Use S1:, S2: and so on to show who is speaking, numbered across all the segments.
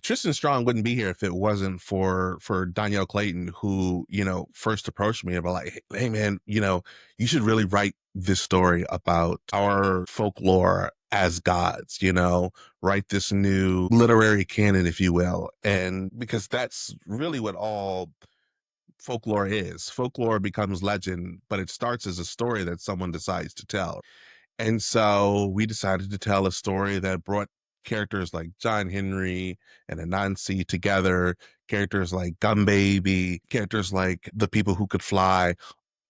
S1: Tristan Strong wouldn't be here if it wasn't for Danielle Clayton, who, first approached me about like, hey man, you should really write this story about our folklore as gods, write this new literary canon, if you will. And because that's really what all folklore is. Folklore becomes legend, but it starts as a story that someone decides to tell. And so we decided to tell a story that brought characters like John Henry and Anansi together, characters like Gum Baby, characters like the people who could fly,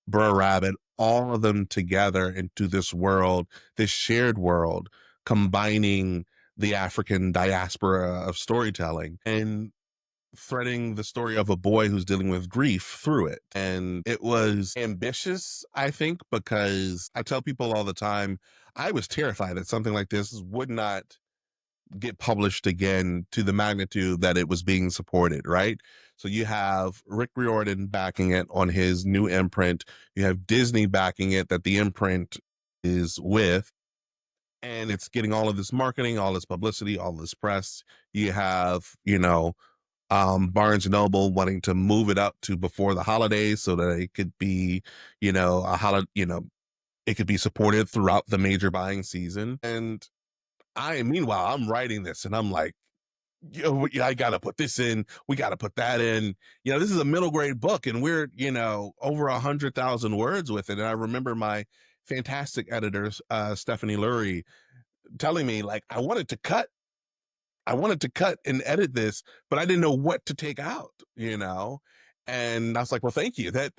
S1: Burr Rabbit, all of them together into this world, this shared world, combining the African diaspora of storytelling and threading the story of a boy who's dealing with grief through it. And it was ambitious, I think, because I tell people all the time, I was terrified that something like this would not get published again to the magnitude that it was being supported, right? So you have Rick Riordan backing it on his new imprint. You have Disney backing it that the imprint is with, and it's getting all of this marketing, all this publicity, all this press. You have, Barnes and Noble wanting to move it up to before the holidays so that it could be, a holiday, it could be supported throughout the major buying season. And meanwhile, I'm writing this and I'm like, I got to put this in. We got to put that in. This is a middle grade book and we're, over 100,000 words with it. And I remember my fantastic editors, Stephanie Lurie, telling me like, I wanted to cut and edit this, but I didn't know what to take out, And I was like, well, thank you. That,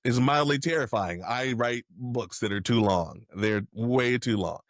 S1: is mildly terrifying. I write books that are too long. They're way too long.